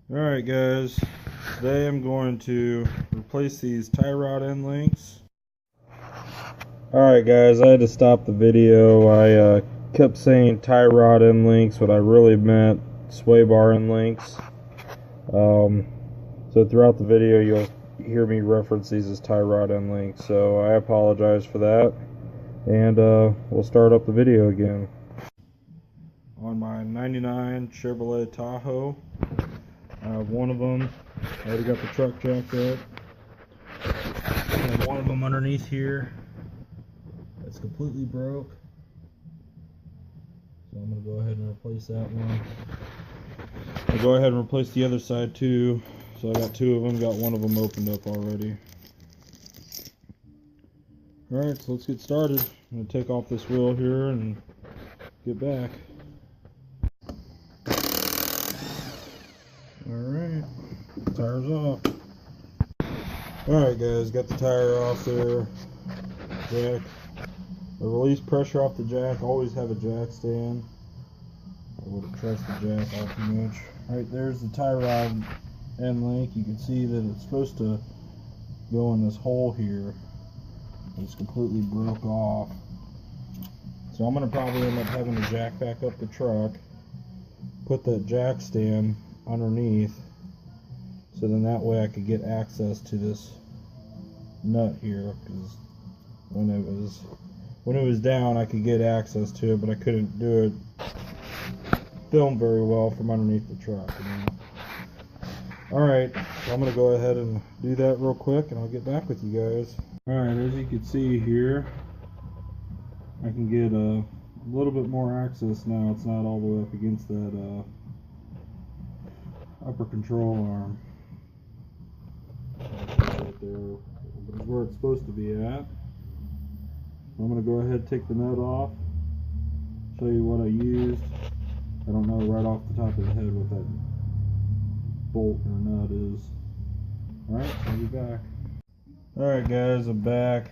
Alright guys, today I'm going to replace these tie rod end links. Alright guys, I had to stop the video. I kept saying tie rod end links, but I really meant sway bar end links. So throughout the video you'll hear me reference these as tie rod end links, so I apologize for that. And we'll start up the video again. On my 99 Chevrolet Tahoe, I have one of them. I already got the truck jacked up. I have one of them underneath here that's completely broke. So I'm going to go ahead and replace that one. I'll go ahead and replace the other side too. So I got two of them, got one of them opened up already. Alright, so let's get started. I'm going to take off this wheel here and get back. Alright, tire's off. Alright guys, got the tire off there. Jack. The release pressure off the jack, always have a jack stand. I wouldn't trust the jack all too much. Alright, there's the tie rod end link. You can see that it's supposed to go in this hole here. It's completely broke off. So I'm going to probably end up having to jack back up the truck, put that jack stand underneath, so then that way I could get access to this nut here, because when it was down I could get access to it, but I couldn't do it film very well from underneath the truck, you know? Alright, so I'm going to go ahead and do that real quick and I'll get back with you guys. Alright, as you can see here, I can get a little bit more access now. It's not all the way up against that upper control arm. Right there, but it's where it's supposed to be at. I'm going to go ahead and take the nut off, show you what I used. I don't know right off the top of the head what that bolt or nut is. Alright, I'll be back. Alright guys, I'm back.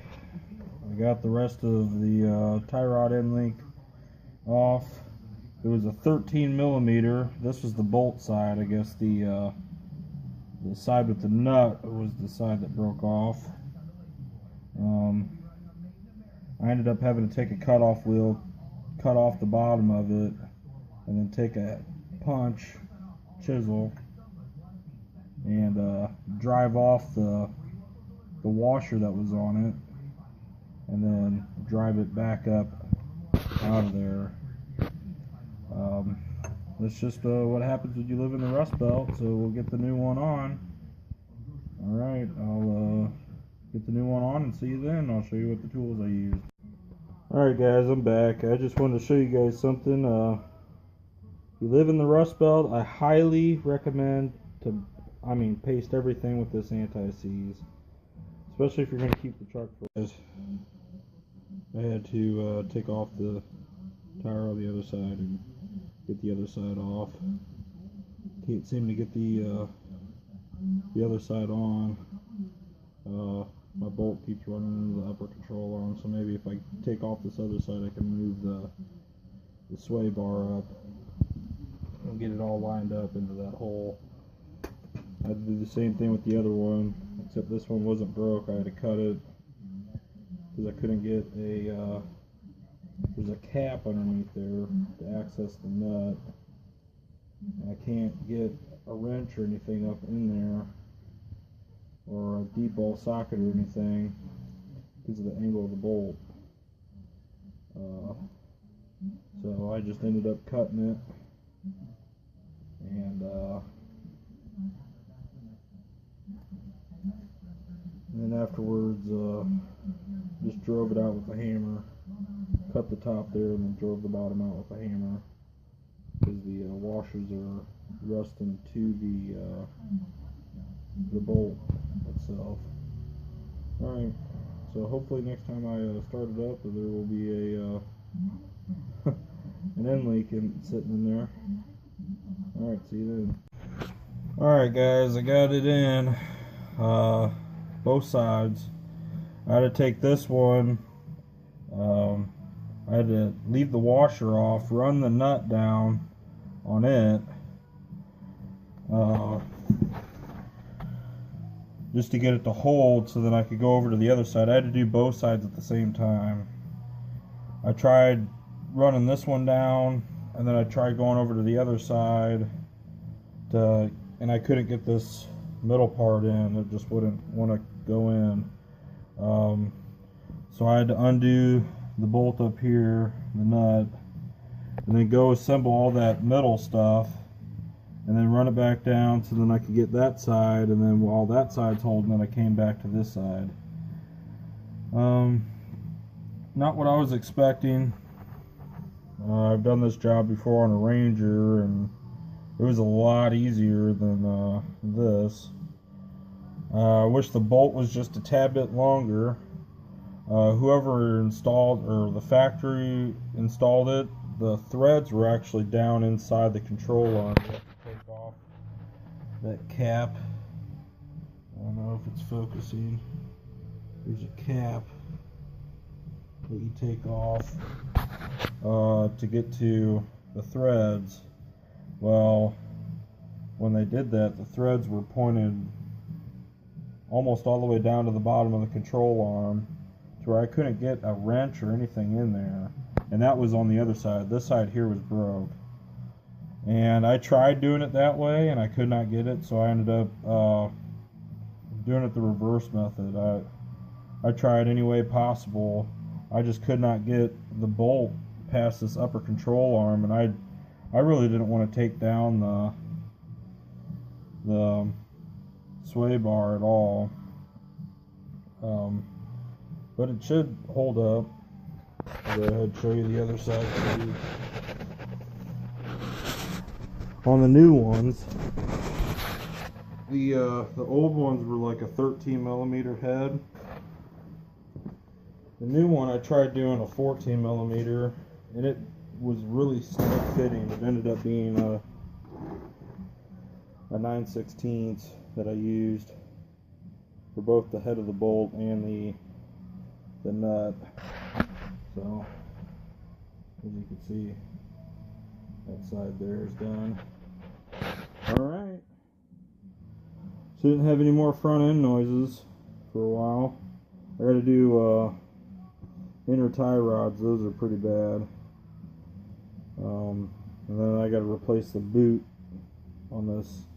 I got the rest of the tie rod end link off. It was a 13 millimeter. This was the bolt side. I guess the side with the nut was the side that broke off. I ended up having to take a cutoff wheel, cut off the bottom of it, and then take a chisel, and drive off the washer that was on it, and then drive it back up out of there. That's just what happens when you live in the Rust Belt, so we'll get the new one on. Alright, I'll get the new one on and see you then. I'll show you what the tools I used. Alright guys, I'm back. I just wanted to show you guys something. If you live in the Rust Belt, I highly recommend to, paste everything with this anti-seize. Especially if you're going to keep the truck for us. I had to take off the tire on the other side and get the other side off. Can't seem to get the other side on. My bolt keeps running into the upper control arm, so maybe if I take off this other side I can move the sway bar up and get it all lined up into that hole. I had to do the same thing with the other one, except this one wasn't broke. I had to cut it because I couldn't get there's a cap underneath there to access the nut. And I can't get a wrench or anything up in there, or a deep ball socket or anything, because of the angle of the bolt. So I just ended up cutting it, and then afterwards just drove it out with a hammer. Cut the top there and then drove the bottom out with a hammer, because the washers are rusting to the bolt itself. Alright, so hopefully next time I start it up there will be a an end link sitting in there. Alright, see you then. Alright guys, I got it in both sides. I had to take this one, I had to leave the washer off, run the nut down on it, just to get it to hold so that I could go over to the other side. I had to do both sides at the same time. I tried running this one down, and then I tried going over to the other side and I couldn't get this middle part in. It just wouldn't want to go in. So I had to undo the bolt up here, the nut, and then go assemble all that metal stuff, and then run it back down so then I could get that side, and then while that side's holding it, I came back to this side. Not what I was expecting. I've done this job before on a Ranger, and it was a lot easier than this. I wish the bolt was just a tad bit longer. Whoever installed, or the factory installed it, the threads were actually down inside the control arm. You have to take off that cap. I don't know if it's focusing. There's a cap that you take off to get to the threads. Well, when they did that, the threads were pointed almost all the way down to the bottom of the control arm, to where I couldn't get a wrench or anything in there. And that was on the other side. This side here was broke. And I tried doing it that way, and I could not get it, so I ended up doing it the reverse method. I tried any way possible. I just could not get the bolt past this upper control arm, and I really didn't want to take down the sway bar at all. But it should hold up. I'll go ahead and show you the other side too. On the new ones, the old ones were like a 13mm head. The new one, I tried doing a 14mm, and it was really snug fitting. It ended up being a 9/16 that I used for both the head of the bolt and the nut. So, as you can see, that side there is done. Alright. So didn't have any more front end noises for a while. I gotta do inner tie rods. Those are pretty bad. And then I gotta replace the boot on this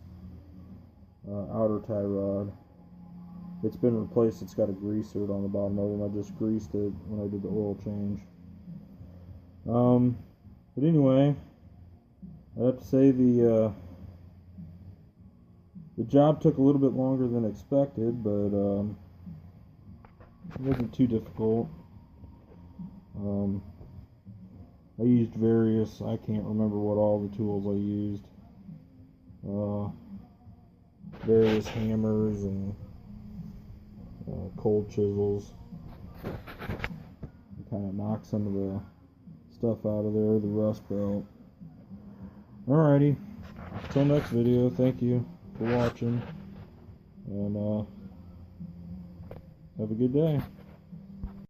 outer tie rod. It's been replaced. It's got a greaser on the bottom of them. I just greased it when I did the oil change. But anyway, I have to say the job took a little bit longer than expected, but it wasn't too difficult. I used various, I can't remember what all the tools I used. Various hammers and cold chisels. Kind of knock some of the stuff out of there, the rust belt. Alrighty, until next video, thank you for watching, and have a good day.